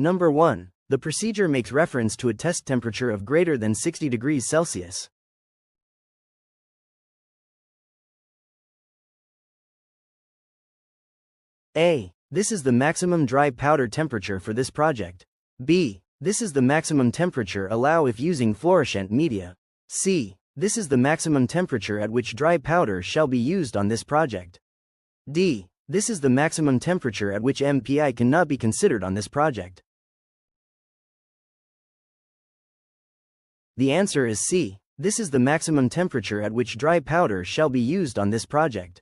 Number 1. The procedure makes reference to a test temperature of greater than 60 degrees Celsius. A. This is the maximum dry powder temperature for this project. B. This is the maximum temperature allowed if using fluorescent media. C. This is the maximum temperature at which dry powder shall be used on this project. D. This is the maximum temperature at which MPI cannot be considered on this project. The answer is C. This is the maximum temperature at which dry powder shall be used on this project.